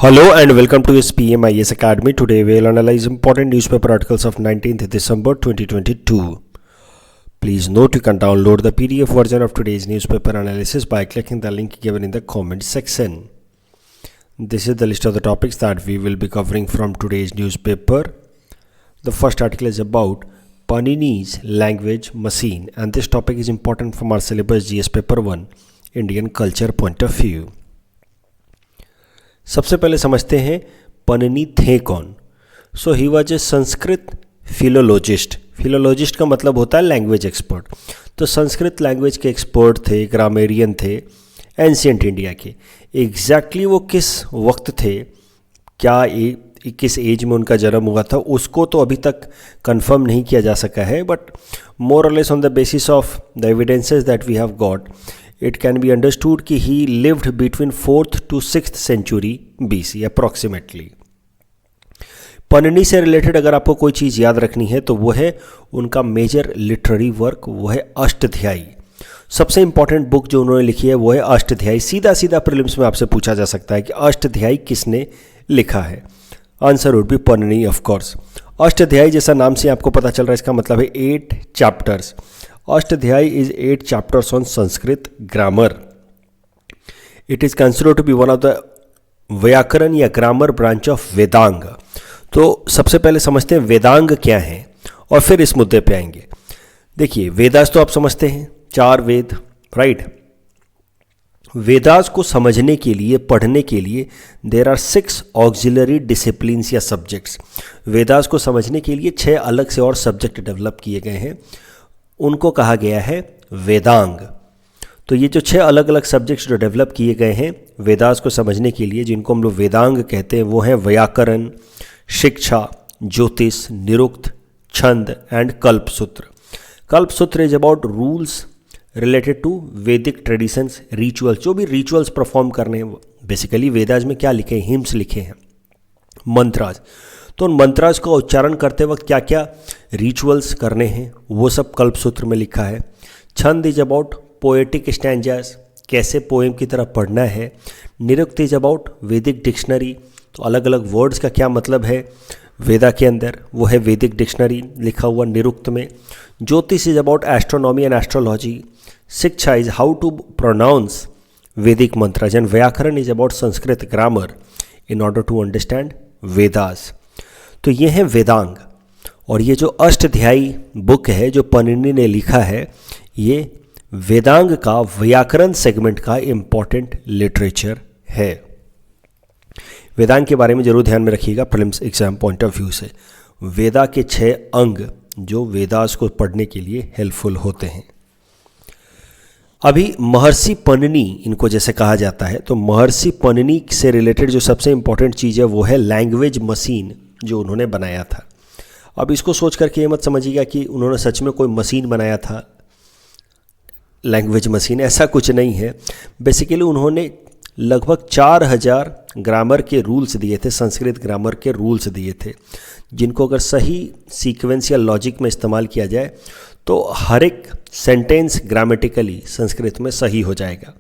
Hello and welcome to SPMIS Academy. Today we will analyze important newspaper articles of 19th December 2022. Please note you can download the PDF version of today's newspaper analysis by clicking the link given in the comment section. This is the list of the topics that we will be covering from today's newspaper. The first article is about Panini's language machine, and this topic is important from our syllabus GS paper 1 Indian culture point of view. सबसे पहले समझते हैं पनिनी थे कौन. So he was a Sanskrit philologist. Philologist का मतलब होता है लैंग्वेज एक्सपर्ट. तो संस्कृत लैंग्वेज के एक्सपर्ट थे, ग्रामेरियन थे एंशियंट इंडिया के. एग्जैक्टली वो किस वक्त थे, क्या किस एज में उनका जन्म हुआ था, उसको तो अभी तक कंफर्म नहीं किया जा सका है. बट मोर और less on the basis of the evidences that we have got, it can be understood कि he lived between 4th to 6th century BC approximately. Panini से रिलेटेड अगर आपको कोई चीज़ याद रखनी है तो वो है उनका मेजर लिटरेरी वर्क, वो है अष्टध्यायी. सबसे इंपॉर्टेंट बुक जो उन्होंने लिखी है वो है अष्टध्यायी. सीधा सीधा प्रीलिम्स में आपसे पूछा जा सकता है कि अष्टध्यायी किसने लिखा है. Answer would be Panini of course. Ashtadhyayi जैसा नाम से आपको पता चल रहा है, इसका मतलब है 8 chapters. Ashtadhyayi is 8 chapters on Sanskrit grammar. It is considered to be one of the व्याकरण या ग्रामर ब्रांच ऑफ वेदांग. तो सबसे पहले समझते हैं वेदांग क्या है और फिर इस मुद्दे पे आएंगे. देखिए, वेदास तो आप समझते हैं, 4 वेद, राइट. वेदास को समझने के लिए, पढ़ने के लिए देर आर 6 ऑक्सिलरी डिसिप्लिन्स या सब्जेक्ट्स. वेदास को समझने के लिए 6 अलग से और सब्जेक्ट डेवलप किए गए हैं, उनको कहा गया है वेदांग. तो ये जो 6 अलग अलग सब्जेक्ट्स जो डेवलप किए गए हैं वेदास को समझने के लिए, जिनको हम लोग वेदांग कहते हैं, वो हैं व्याकरण, शिक्षा, Jyotish, Nirukta, Chhand and Kalpasutra. Kalpasutra is about rules related to Vedic traditions, rituals, जो भी रिचुअल्स परफॉर्म करने हैं. बेसिकली वेदास में क्या लिखे हैं, हिम्स लिखे हैं, मंत्रास. तो उन मंत्रास का उच्चारण करते वक्त क्या क्या रिचुअल्स करने हैं वो सब कल्पसूत्र में लिखा है. छंद इज अबाउट पोएटिक स्टैंजास, कैसे पोएम की तरह पढ़ना है. निरुक्त इज अबाउट वैदिक डिक्शनरी, तो अलग अलग वर्ड्स का क्या मतलब है वेदा के अंदर, वो है वैदिक डिक्शनरी लिखा हुआ निरुक्त में. Jyotish is about astronomy and astrology. Shiksha is how to pronounce Vedic mantras. And Vyakaran is about Sanskrit grammar in order to understand Vedas. तो ये है वेदांग. और ये जो अष्टध्यायी बुक है जो पनिनी ने लिखा है, ये वेदांग का व्याकरण सेगमेंट का इम्पॉर्टेंट लिटरेचर है. वेदांग के बारे में जरूर ध्यान में रखिएगा prelims exam point of view से. वेदा के 6 अंग जो वेदास को पढ़ने के लिए हेल्पफुल होते हैं. अभी महर्षि पनिनी इनको जैसे कहा जाता है, तो महर्षि पनिनी से रिलेटेड जो सबसे इम्पॉर्टेंट चीज़ है वो है लैंग्वेज मशीन जो उन्होंने बनाया था. अब इसको सोच करके ये मत समझिएगा कि उन्होंने सच में कोई मशीन बनाया था, लैंग्वेज मशीन, ऐसा कुछ नहीं है. बेसिकली उन्होंने लगभग 4000 ग्रामर के रूल्स दिए थे, संस्कृत ग्रामर के रूल्स दिए थे, जिनको अगर सही सीक्वेंस या लॉजिक में इस्तेमाल किया जाए तो हर एक सेंटेंस ग्रामेटिकली संस्कृत में सही हो जाएगा.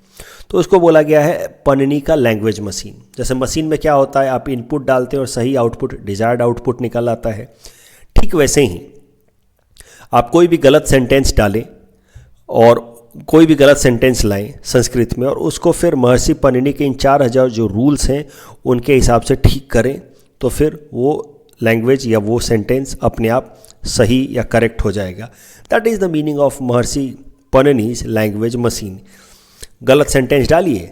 तो उसको बोला गया है पनिनी का लैंग्वेज मशीन. जैसे मशीन में क्या होता है, आप इनपुट डालते हैं और सही आउटपुट, डिजायर्ड आउटपुट निकल आता है, ठीक वैसे ही आप कोई भी गलत सेंटेंस डालें और कोई भी गलत सेंटेंस लाएं संस्कृत में और उसको फिर महर्षि पनिनी के इन 4000 जो रूल्स हैं उनके हिसाब से ठीक करें, तो फिर वो लैंग्वेज या वो सेंटेंस अपने आप सही या करेक्ट हो जाएगा. That is the meaning of Maharshi पनिनीज language machine. गलत सेंटेंस डालिए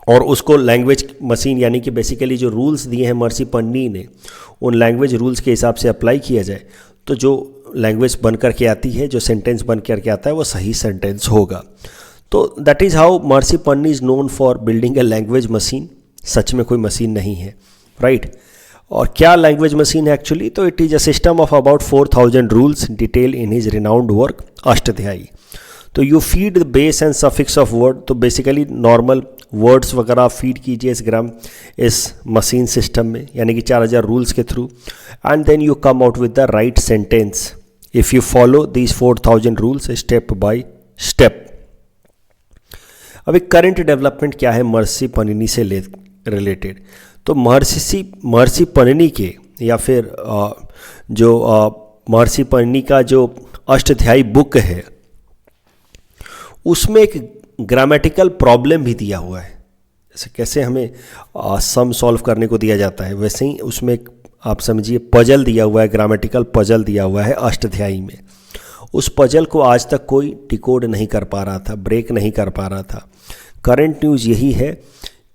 और उसको लैंग्वेज मशीन यानी कि बेसिकली जो रूल्स दिए हैं महर्षि पनिनी ने, उन लैंग्वेज रूल्स के हिसाब से अप्लाई किया जाए तो जो लैंग्वेज बन करके आती है, जो सेंटेंस बन करके आता है, वो सही सेंटेंस होगा. तो that is how Maharshi Panini is known for building a language machine. सच में कोई मशीन नहीं है, राइट. और क्या लैंग्वेज मशीन है एक्चुअली, तो it is a system of about 4000 rules detail in his renowned work Ashtadhyayi. तो you feed the base and suffix of word, तो बेसिकली नॉर्मल वर्ड्स वगैरह आप फीड कीजिए इस मशीन सिस्टम में, यानी कि 4000 रूल्स के through, and then you come out with the right sentence if you follow these 4000 rules step by step. अभी करंट डेवलपमेंट क्या है महर्षि पनिनी से रिलेटेड। तो महर्षि पन्नी के या फिर जो महर्षि पन्नी का जो अष्टाध्यायी बुक है उसमें एक ग्रामेटिकल प्रॉब्लम भी दिया हुआ है। जैसे कैसे हमें सम सॉल्व करने को दिया जाता है, वैसे ही उसमें आप समझिए पजल दिया हुआ है, ग्रामेटिकल पजल दिया हुआ है अष्टाध्यायी में। उस पजल को आज तक कोई डिकोड नहीं कर पा रहा था, ब्रेक नहीं कर पा रहा था। करंट न्यूज़ यही है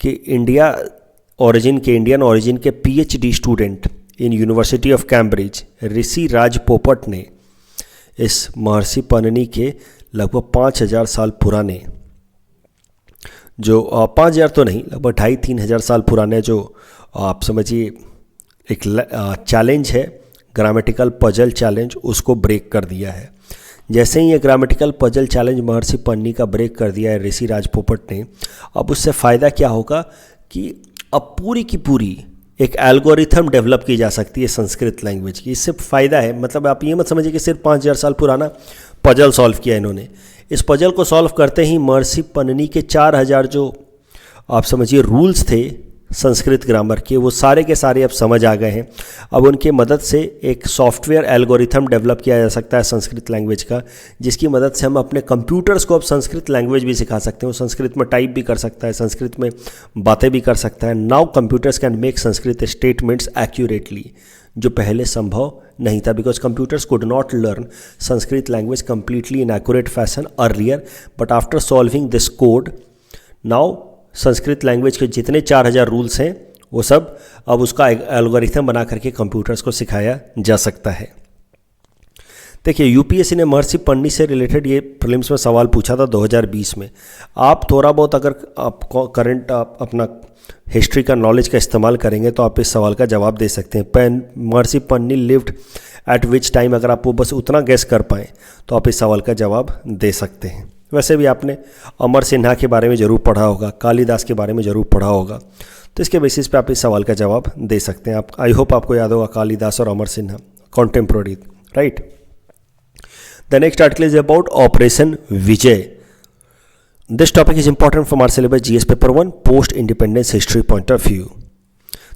कि इंडियन ओरिजिन के PhD student in university of Cambridge Rishi Raj Popat ने इस महर्षि पन्नी के लगभग 5000 साल पुराने, जो 5000 तो नहीं, लगभग 2500-3000 हज़ार साल पुराने जो आप समझिए एक चैलेंज है, ग्रामेटिकल पजल चैलेंज, उसको ब्रेक कर दिया है। जैसे ही ये ग्रामेटिकल पजल चैलेंज महर्षि पन्नी का ब्रेक कर दिया है ऋषि राज पोपट ने, अब उससे फ़ायदा क्या होगा कि अब पूरी की पूरी एक एल्गोरिथम डेवलप की जा सकती है संस्कृत लैंग्वेज की। इससे फ़ायदा है, मतलब आप ये मत समझिए कि सिर्फ 5000 साल पुराना पजल सॉल्व किया इन्होंने। इस पजल को सॉल्व करते ही महर्षि पन्नी के 4000 जो आप समझिए रूल्स थे संस्कृत ग्रामर के, वो सारे के सारे अब समझ आ गए हैं। अब उनके मदद से एक सॉफ्टवेयर एल्गोरिथम डेवलप किया जा सकता है संस्कृत लैंग्वेज का, जिसकी मदद से हम अपने कंप्यूटर्स को अब संस्कृत लैंग्वेज भी सिखा सकते हैं। वो संस्कृत में टाइप भी कर सकता है, संस्कृत में बातें भी कर सकता है। Now computers can make Sanskrit statements accurately, जो पहले संभव नहीं था, because computers could not learn Sanskrit language completely in accurate fashion earlier, but after solving this code now Sanskrit language के जितने 4000 रूल्स हैं वो सब अब उसका एल्गोरिथम बना करके कंप्यूटर्स को सिखाया जा सकता है। देखिए, यूपीएससी ने महर्षि पन्नी से रिलेटेड ये प्रीलिम्स में सवाल पूछा था 2020 में। आप थोड़ा बहुत अगर आप करंट अपना हिस्ट्री का नॉलेज का इस्तेमाल करेंगे तो आप इस सवाल का जवाब दे सकते हैं। महर्षि पन्नी लिव्ड एट विच टाइम, अगर आप वो बस उतना गेस कर पाएँ तो आप इस सवाल का जवाब दे सकते हैं। वैसे भी आपने अमर सिन्हा के बारे में ज़रूर पढ़ा होगा, कालिदास के बारे में ज़रूर पढ़ा होगा, तो इसके बेसिस पे आप इस सवाल का जवाब दे सकते हैं। आप आई होप आपको याद होगा कालिदास और Amar Sinha, contemporary, right. The next article is about operation Vijay. This topic is important from our syllabus GS paper 1 post independence history point of view.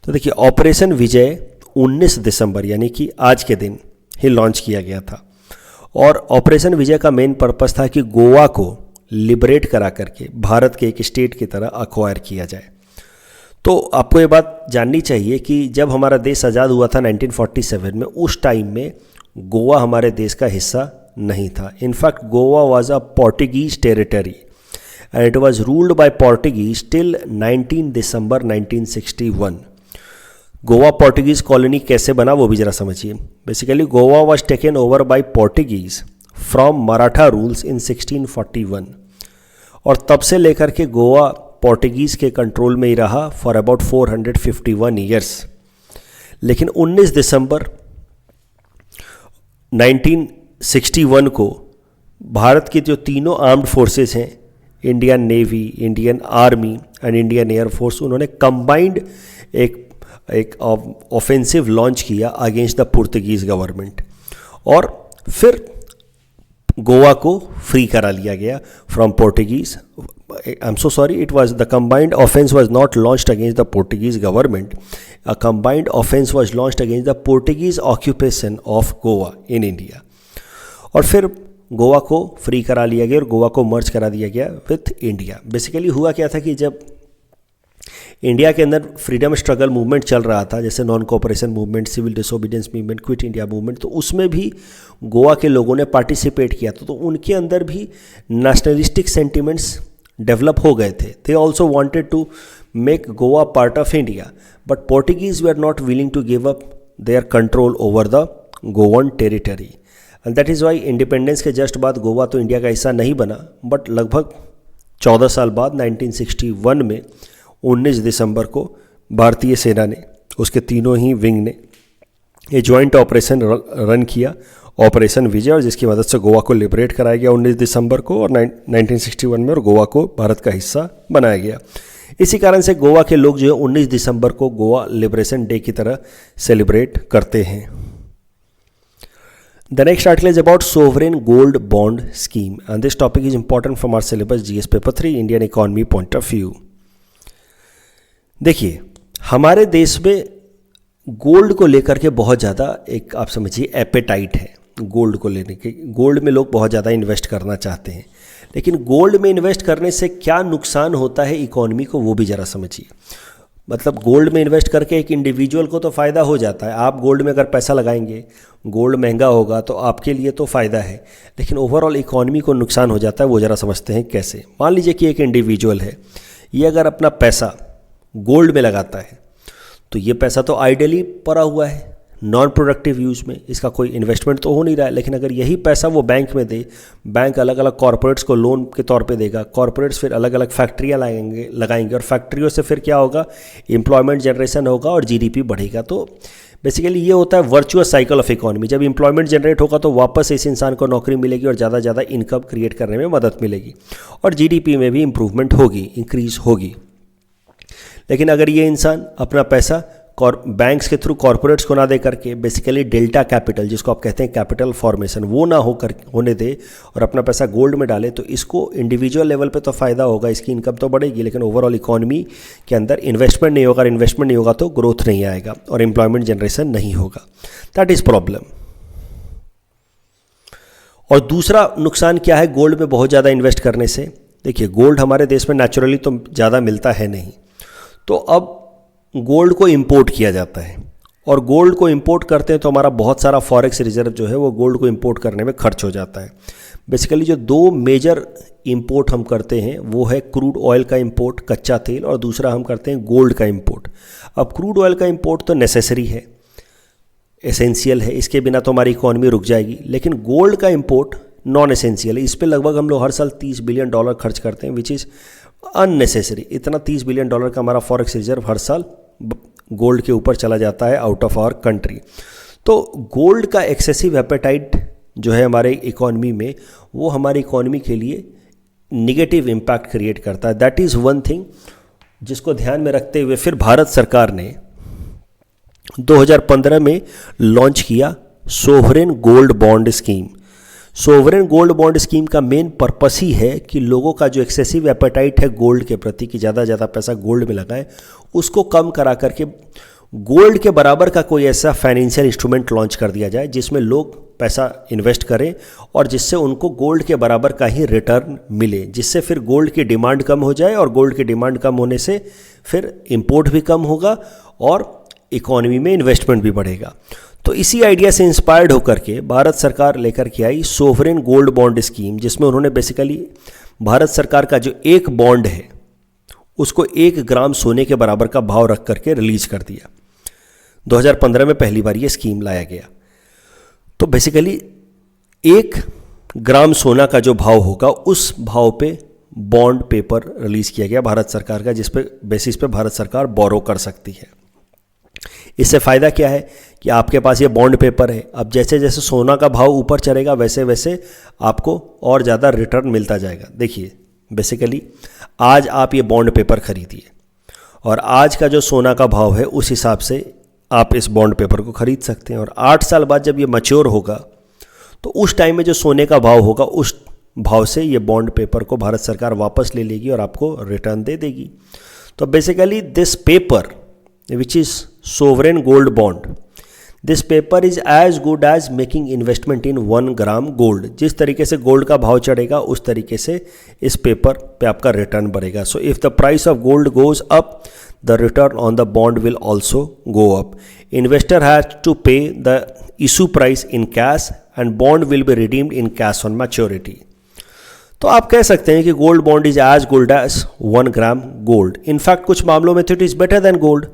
तो देखिए, ऑपरेशन विजय 19 दिसंबर यानी कि आज के दिन ही लॉन्च किया गया था। और ऑपरेशन विजय का मेन पर्पस था कि गोवा को लिबरेट करा करके भारत के एक स्टेट की तरह अक्वायर किया जाए। तो आपको ये बात जाननी चाहिए कि जब हमारा देश आज़ाद हुआ था 1947 में, उस टाइम में गोवा हमारे देश का हिस्सा नहीं था। In fact Goa was a Portuguese territory and it was ruled by Portuguese till 19 December 1961। Goa Portuguese colony कैसे बना वो भी जरा समझिए। Basically Goa was taken over by Portuguese from Maratha rules in 1641 और तब से लेकर के गोवा पोर्टुगीज के कंट्रोल में ही रहा फॉर अबाउट 451 ईयर्स। लेकिन 19 दिसंबर 1961 को भारत के जो तीनों आर्म्ड फोर्सेस हैं, Indian navy, Indian army and Indian air force, उन्होंने कंबाइंड एक ऑफेंसिव लॉन्च किया अगेंस्ट द पुर्तगीज गवर्नमेंट और फिर गोवा को फ्री करा लिया गया from Portuguese. I am so sorry, it was the combined offence was not launched against the Portuguese government, a combined offence was launched against the Portuguese occupation of Goa in India. और फिर गोवा को free करा लिया गया और गोवा को मर्ज करा दिया गया विथ इंडिया। बेसिकली हुआ क्या था कि जब इंडिया के अंदर फ्रीडम स्ट्रगल मूवमेंट चल रहा था, जैसे non cooperation movement, civil disobedience movement, quit India movement, तो उसमें भी गोवा के लोगों ने पार्टिसिपेट किया था। तो उनके अंदर भी नेशनलिस्टिक सेंटिमेंट्स डेवलप हो गए थे। They also wanted to make Goa part of India, but Portuguese they are not willing to give up their control over the Goan territory and that is why independence के जस्ट बाद गोवा तो India का हिस्सा नहीं बना, बट लगभग 14 साल बाद 1961 में 19 दिसंबर को भारतीय सेना ने, उसके तीनों ही विंग ने ये जॉइंट ऑपरेशन रन किया, ऑपरेशन विजय, और जिसकी मदद से गोवा को लिबरेट कराया गया 19 दिसंबर को और 1961 में, और गोवा को भारत का हिस्सा बनाया गया। इसी कारण से गोवा के लोग जो है 19 दिसंबर को गोवा लिबरेशन डे की तरह सेलिब्रेट करते हैं। The next article is about sovereign gold bond scheme and this topic is important from our syllabus GS paper 3 Indian economy point of view. देखिए, हमारे देश में गोल्ड को लेकर के बहुत ज़्यादा एक आप समझिए एपेटाइट है गोल्ड को लेने के। गोल्ड में लोग बहुत ज़्यादा इन्वेस्ट करना चाहते हैं, लेकिन गोल्ड में इन्वेस्ट करने से क्या नुकसान होता है इकोनॉमी को वो भी ज़रा समझिए। मतलब गोल्ड में इन्वेस्ट करके एक इंडिविजुअल को तो फ़ायदा हो जाता है, आप गोल्ड में अगर पैसा लगाएंगे, गोल्ड महंगा होगा तो आपके लिए तो फ़ायदा है, लेकिन ओवरऑल इकोनॉमी को नुकसान हो जाता है। वो ज़रा समझते हैं कैसे। मान लीजिए कि एक इंडिविजुअल है, ये अगर अपना पैसा गोल्ड में लगाता है तो ये पैसा तो आइडियली पड़ा हुआ है नॉन प्रोडक्टिव यूज़ में, इसका कोई इन्वेस्टमेंट तो हो नहीं रहा है। लेकिन अगर यही पैसा वो बैंक में दे, बैंक अलग अलग कॉरपोरेट्स को लोन के तौर पे देगा, कॉरपोरेट्स फिर अलग अलग फैक्ट्रियाँ लगाएंगे और फैक्ट्रियों से फिर क्या होगा, एम्प्लॉयमेंट जनरेशन होगा और जीडीपी बढ़ेगा। तो बेसिकली ये होता है वर्चुअस साइकिल ऑफ इकोनॉमी। जब एम्प्लॉयमेंट जनरेट होगा तो वापस इस इंसान को नौकरी मिलेगी और ज़्यादा ज़्यादा इनकम क्रिएट करने में मदद मिलेगी और जीडीपी में भी इंप्रूवमेंट होगी, इंक्रीज होगी। लेकिन अगर ये इंसान अपना पैसा बैंक्स के थ्रू कॉरपोरेट्स को ना दे करके बेसिकली डेल्टा कैपिटल, जिसको आप कहते हैं कैपिटल फॉर्मेशन, वो ना होने दे और अपना पैसा गोल्ड में डाले, तो इसको इंडिविजुअल लेवल पे तो फ़ायदा होगा, इसकी इनकम तो बढ़ेगी, लेकिन ओवरऑल इकोनॉमी के अंदर इन्वेस्टमेंट नहीं होगा। इन्वेस्टमेंट नहीं होगा तो ग्रोथ नहीं आएगा और एम्प्लॉयमेंट जनरेशन नहीं होगा। That is problem. और दूसरा नुकसान क्या है गोल्ड में बहुत ज़्यादा इन्वेस्ट करने से? देखिए, गोल्ड हमारे देश में नेचुरली तो ज़्यादा मिलता है नहीं, तो अब गोल्ड को इंपोर्ट किया जाता है और गोल्ड को इंपोर्ट करते हैं तो हमारा बहुत सारा फॉरेक्स रिजर्व जो है वो गोल्ड को इंपोर्ट करने में खर्च हो जाता है। बेसिकली जो दो मेजर इंपोर्ट हम करते हैं वो है क्रूड ऑयल का इंपोर्ट, कच्चा तेल, और दूसरा हम करते हैं गोल्ड का इंपोर्ट। अब क्रूड ऑयल का इंपोर्ट तो नेसेसरी है, एसेंशियल है, इसके बिना तो हमारी इकोनॉमी रुक जाएगी, लेकिन गोल्ड का इंपोर्ट नॉन एसेंशियल है। इस पर लगभग हम लोग हर साल $30 बिलियन खर्च करते हैं, विच इज़ अननेसेसरी। इतना $30 बिलियन का हमारा फॉरेक्स रिजर्व हर साल गोल्ड के ऊपर चला जाता है आउट ऑफ आवर कंट्री। तो गोल्ड का एक्सेसिव एपेटाइट जो है हमारे इकोनॉमी में, वो हमारी इकोनॉमी के लिए निगेटिव इम्पैक्ट क्रिएट करता है। दैट इज़ वन थिंग जिसको ध्यान में रखते हुए फिर भारत सरकार ने 2015 में लॉन्च किया sovereign gold bond scheme. Sovereign gold bond scheme का मेन पर्पस ही है कि लोगों का जो एक्सेसिव एपेटाइट है गोल्ड के प्रति कि ज़्यादा ज़्यादा पैसा गोल्ड में लगाएं, उसको कम करा करके गोल्ड के बराबर का कोई ऐसा फाइनेंशियल इंस्ट्रूमेंट लॉन्च कर दिया जाए जिसमें लोग पैसा इन्वेस्ट करें और जिससे उनको गोल्ड के बराबर का ही रिटर्न मिले, जिससे फिर गोल्ड की डिमांड कम हो जाए और गोल्ड की डिमांड कम होने से फिर इंपोर्ट भी कम होगा और इकोनॉमी में इन्वेस्टमेंट भी बढ़ेगा। तो इसी आइडिया से इंस्पायर्ड होकर के भारत सरकार लेकर के आई सोवरेन गोल्ड बॉन्ड स्कीम, जिसमें उन्होंने बेसिकली भारत सरकार का जो एक बॉन्ड है उसको 1 ग्राम सोने के बराबर का भाव रख करके रिलीज कर दिया। 2015 में पहली बार ये स्कीम लाया गया। तो बेसिकली 1 ग्राम सोना का जो भाव होगा उस भाव पे बॉन्ड पेपर रिलीज किया गया भारत सरकार का, जिस पे बेसिस पे भारत सरकार बोरो कर सकती है। इससे फ़ायदा क्या है कि आपके पास ये बॉन्ड पेपर है, अब जैसे जैसे सोना का भाव ऊपर चढ़ेगा वैसे वैसे आपको और ज़्यादा रिटर्न मिलता जाएगा। देखिए, बेसिकली आज आप ये बॉन्ड पेपर खरीदिए और आज का जो सोना का भाव है उस हिसाब से आप इस बॉन्ड पेपर को खरीद सकते हैं, और 8 साल बाद जब ये मैच्योर होगा तो उस टाइम में जो सोने का भाव होगा उस भाव से ये बॉन्ड पेपर को भारत सरकार वापस ले लेगी और आपको रिटर्न दे देगी। तो basically this paper which is sovereign gold bond, this paper is as good as making investment in 1 gram gold. जिस तरीके से गोल्ड का भाव चढ़ेगा उस तरीके से इस पेपर पे आपका रिटर्न बढ़ेगा। So if the price of gold goes up the return on the bond will also go up. Investor has to pay the issue price in cash and bond will be redeemed in cash on maturity. तो आप कह सकते हैं कि gold bond is as gold as 1 gram gold. In fact कुछ मामलों में तो it is better than gold,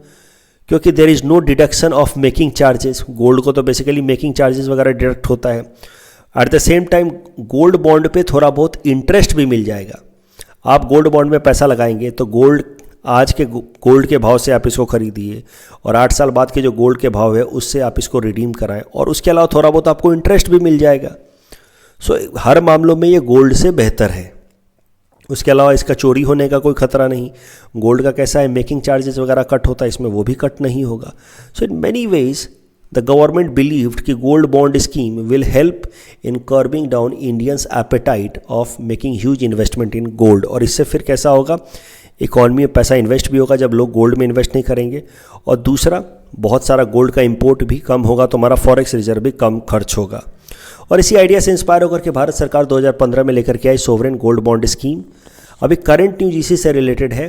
क्योंकि there is no deduction of making charges. Gold को तो बेसिकली मेकिंग चार्जेस वगैरह डिडक्ट होता है। At the same time gold bond पे थोड़ा बहुत इंटरेस्ट भी मिल जाएगा। आप गोल्ड बॉन्ड में पैसा लगाएंगे तो गोल्ड आज के गोल्ड के भाव से आप इसको खरीदिए और 8 साल बाद के जो गोल्ड के भाव है उससे आप इसको रिडीम कराएं, और उसके अलावा थोड़ा बहुत आपको इंटरेस्ट भी मिल जाएगा। सो हर मामलों में ये गोल्ड से बेहतर है। उसके अलावा इसका चोरी होने का कोई खतरा नहीं। गोल्ड का कैसा है, मेकिंग चार्जेस वगैरह कट होता है, इसमें वो भी कट नहीं होगा। So in many ways the government believed कि gold bond scheme will help in curbing down Indians appetite of making huge investment in gold. और इससे फिर कैसा होगा, इकॉनमी में पैसा इन्वेस्ट भी होगा जब लोग गोल्ड में इन्वेस्ट नहीं करेंगे, और दूसरा बहुत सारा गोल्ड का इंपोर्ट भी कम होगा तो हमारा फॉरेक्स रिजर्व भी कम खर्च होगा। और इसी आइडिया से इंस्पायर होकर के भारत सरकार 2015 में लेकर के आई सोवरेन गोल्ड बॉन्ड स्कीम। अभी करंट न्यूज इसी से रिलेटेड है।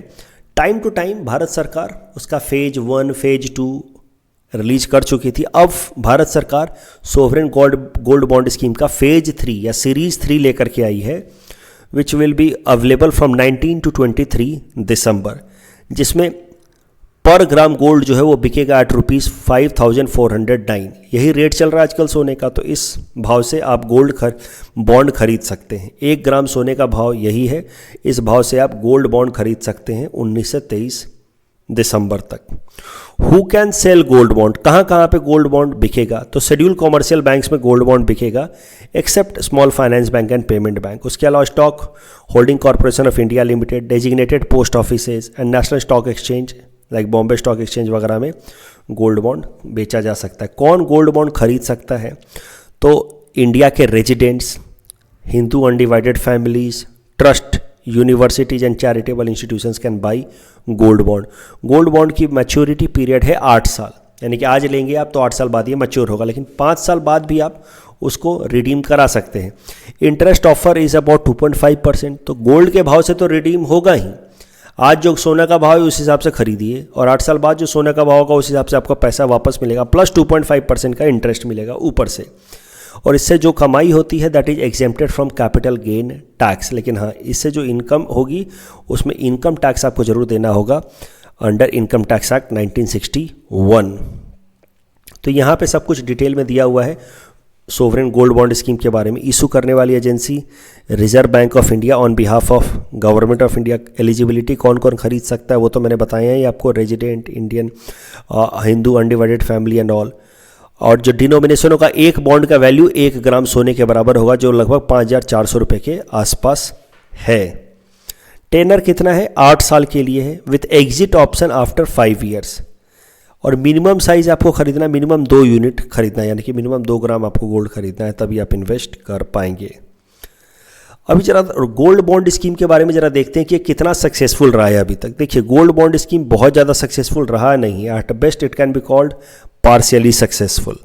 टाइम टू टाइम भारत सरकार उसका फेज 1 फेज 2 रिलीज कर चुकी थी। अब भारत सरकार सोवरेन गोल्ड बॉन्ड स्कीम का फेज 3 या सीरीज 3 लेकर के आई है, which will be available from 19 to 23 दिसंबर, जिसमें पर ग्राम गोल्ड जो है वो बिकेगा एट ₹5,409। यही रेट चल रहा है आजकल सोने का, तो इस भाव से आप बॉन्ड खरीद सकते हैं। 1 ग्राम सोने का भाव यही है, इस भाव से आप गोल्ड बॉन्ड खरीद सकते हैं 19 से 23 दिसंबर तक। Who can sell gold bond, कहाँ कहाँ पे गोल्ड बॉन्ड बिकेगा? तो शेड्यूल कॉमर्शियल बैंक्स में गोल्ड बॉन्ड बिकेगा except small finance bank and payment bank. उसके अलावा stock holding corporation of India limited, designated post offices and national stock exchange like Bombay stock exchange वगैरह में गोल्ड बॉन्ड बेचा जा सकता है। कौन गोल्ड बॉन्ड खरीद सकता है? तो इंडिया के residents, Hindu undivided families, trust, universities and charitable institutions can buy gold bond. Gold bond की मैच्योरिटी पीरियड है 8 साल, यानी कि आज लेंगे आप तो 8 साल बाद ये मैच्योर होगा, लेकिन 5 साल बाद भी आप उसको रिडीम करा सकते हैं। इंटरेस्ट ऑफर इज अबाउट 2.5%, तो गोल्ड के भाव से तो रिडीम होगा ही। आज जो सोना का भाव है उस हिसाब से खरीदिए, और 8 साल बाद जो सोना का भाव होगा उस हिसाब से आपका पैसा वापस मिलेगा, प्लस 2.5% का इंटरेस्ट मिलेगा ऊपर से। और इससे जो कमाई होती है that is exempted from capital gain tax. लेकिन हाँ, इससे जो इनकम होगी उसमें इनकम टैक्स आपको जरूर देना होगा अंडर इनकम टैक्स एक्ट 1961। तो यहाँ पे सब कुछ डिटेल में दिया हुआ है सोवरेन गोल्ड बॉन्ड स्कीम के बारे में। इशू करने वाली agency reserve bank of India on behalf of government of India. Eligibility कौन कौन खरीद सकता है वो तो मैंने बताया ही आपको, resident, Indian, Hindu undivided family and all. और जो डिनोमिनेशन होगा, एक बॉन्ड का वैल्यू 1 ग्राम सोने के बराबर होगा, जो लगभग 5,400 रुपये के आसपास है। टेनर कितना है? 8 साल के लिए है, with exit option after 5 years. और मिनिमम साइज आपको खरीदना, मिनिमम 2 यूनिट खरीदना है, यानी कि मिनिमम 2 ग्राम आपको गोल्ड खरीदना है, तभी आप इन्वेस्ट कर पाएंगे। अभी जरा गोल्ड बॉन्ड स्कीम के बारे में जरा देखते हैं कि कितना सक्सेसफुल रहा है अभी तक। देखिए, गोल्ड बॉन्ड स्कीम बहुत ज़्यादा सक्सेसफुल रहा नहीं है। At best it can be called partially successful,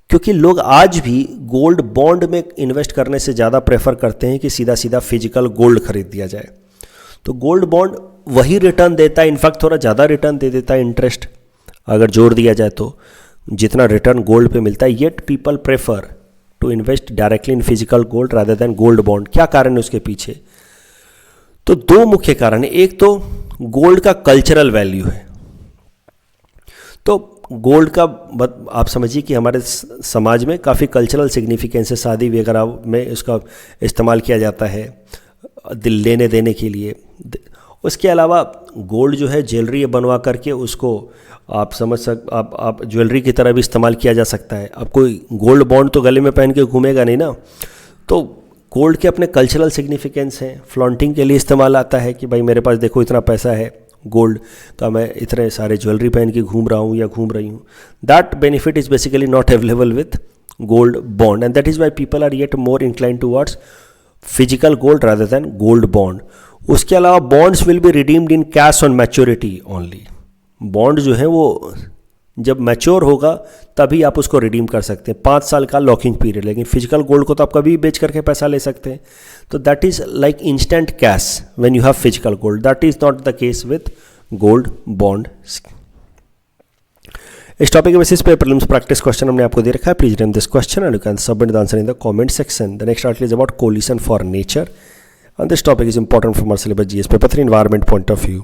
क्योंकि लोग आज भी गोल्ड बॉन्ड में इन्वेस्ट करने से ज़्यादा प्रेफर करते हैं कि सीधा सीधा फिजिकल गोल्ड खरीद दिया जाए। तो गोल्ड बॉन्ड वही रिटर्न देता है, इनफैक्ट थोड़ा ज़्यादा रिटर्न दे देता है, इंटरेस्ट अगर जोड़ दिया जाए तो जितना रिटर्न गोल्ड पे मिलता है। Yet people prefer to invest directly in physical gold rather than gold bond. क्या कारण है उसके पीछे? तो 2 मुख्य कारण है। एक तो गोल्ड का कल्चरल वैल्यू है। तो गोल्ड का आप समझिए कि हमारे समाज में काफ़ी कल्चरल सिग्निफिकेंस है। शादी वगैरह में इसका इस्तेमाल किया जाता है दिल लेने देने के लिए। उसके अलावा गोल्ड जो है ज्वेलरी बनवा करके उसको आप आप ज्वेलरी की तरह भी इस्तेमाल किया जा सकता है। अब कोई गोल्ड बॉन्ड तो गले में पहन के घूमेगा नहीं ना, तो गोल्ड के अपने कल्चरल सिग्निफिकेंस हैं। फ्लॉन्टिंग के लिए इस्तेमाल आता है कि भाई मेरे पास देखो इतना पैसा है गोल्ड का, मैं इतने सारे ज्वेलरी पहन के घूम रहा हूँ या घूम रही हूँ। That benefit is basically not available with gold bond, and that is why people are yet more incline towards physical gold rather than gold bond. उसके अलावा bonds will be redeemed in cash on maturity only. Bond जो है वो जब mature होगा तभी आप उसको रिडीम कर सकते हैं, 5 साल का लॉकिंग पीरियड। लेकिन फिजिकल गोल्ड को तो आप कभी भी बेच करके पैसा ले सकते हैं। तो that is like instant cash when you have physical gold. That is not the case with gold bond. इस टॉपिक के बेसिस पे प्रीलिम्स प्रैक्टिस क्वेश्चन हमने आपको दे रखा है। Please name this question and you can submit the answer in the comment section. The next article is about coalition for nature and this topic is important from our syllabus GS paper 3 environment point of view.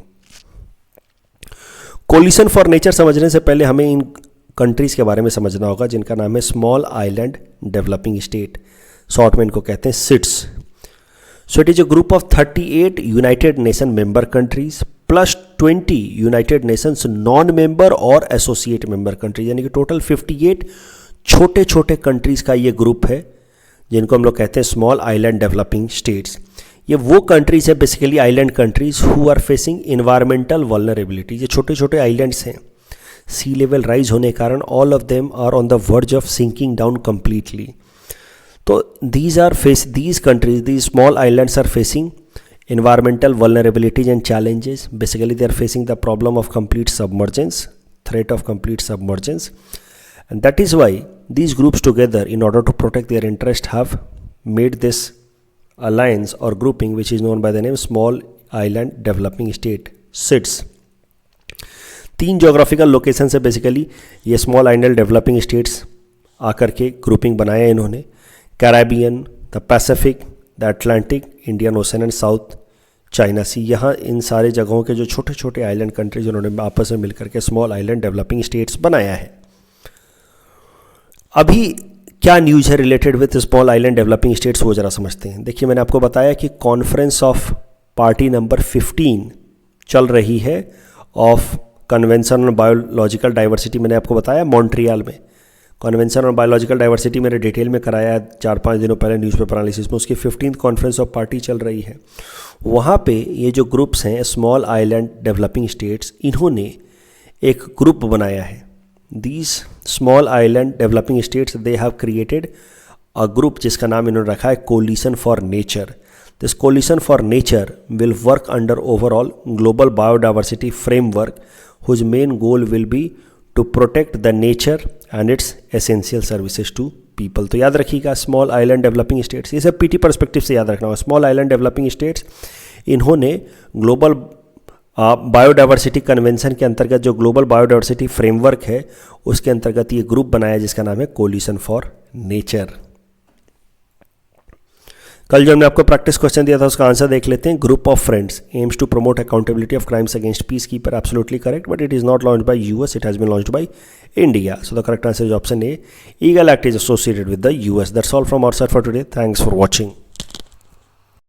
Coalition for nature समझने से पहले हमें इन countries के बारे में समझना होगा जिनका नाम है small island developing state, short में इनको कहते हैं SIDS. So it is a group of 38 United Nation member countries plus 20 United Nations non member और एसोसिएट मेंबर कंट्रीज, यानी कि टोटल 58 छोटे छोटे कंट्रीज़ का ये ग्रुप है जिनको हम लोग कहते हैं स्मॉल आइलैंड डेवलपिंग स्टेट्स। ये वो कंट्रीज है basically island countries who are facing environmental vulnerability. ये छोटे छोटे आइलैंड्स हैं, सी लेवल राइज होने के कारण all of them are on the verge of sinking down completely. तो these countries, these small islands are facing environmental vulnerabilities and challenges. Basically, they are facing the problem of complete submergence, threat of complete submergence, and that is why these groups together, in order to protect their interest, have made this alliance or grouping which is known by the name Small Island Developing State, SIDS. 3 geographical location से basically ये small island developing states आकर के grouping बनाया इन्होंने, Caribbean, the Pacific, the Atlantic, Indian Ocean and South China Sea. यहाँ इन सारे जगहों के जो छोटे छोटे आइलैंड कंट्रीज उन्होंने आपस में मिलकर के स्मॉल आइलैंड डेवलपिंग स्टेट्स बनाया है। अभी क्या न्यूज़ है related with small island developing states, वो जरा समझते हैं। देखिए, मैंने आपको बताया कि कॉन्फ्रेंस ऑफ पार्टी नंबर 15 चल रही है of convention on biological diversity. मैंने आपको बताया मॉन्ट्रियल में कन्वेंशन ऑन बायोलॉजिकल डाइवर्सिटी मैंने डिटेल में कराया 4-5 दिनों पहले न्यूज़पेपर एनालिसिस में। उसकी 15th कॉन्फ्रेंस ऑफ पार्टी चल रही है। वहाँ पे ये जो ग्रुप्स हैं स्मॉल आइलैंड डेवलपिंग स्टेट्स, इन्होंने एक ग्रुप बनाया है। These small island developing states they have created a group जिसका नाम इन्होंने रखा है coalition for nature. This coalition for nature will work under overall global biodiversity framework whose main goal will be to protect the nature and its essential services to people। तो याद रखिएगा small island developing states, ये सब PT perspective से याद रखना होगा। Small island developing states, इन्होंने ग्लोबल बायोडाइवर्सिटी कन्वेंशन के अंतर्गत जो ग्लोबल बायोडाइवर्सिटी फ्रेमवर्क है उसके अंतर्गत ये ग्रुप बनाया जिसका नाम है कोलिशन फॉर नेचर। कल जो हमने आपको प्रैक्टिस क्वेश्चन दिया था उसका आंसर देख लेते हैं। Group of friends aims to promote accountability of crimes against peace keeper, absolutely correct, but it is not launched by US, it has been launched by India. So the correct answer is option A, eagle act is associated with the US. That's all from our side for today, thanks for watching.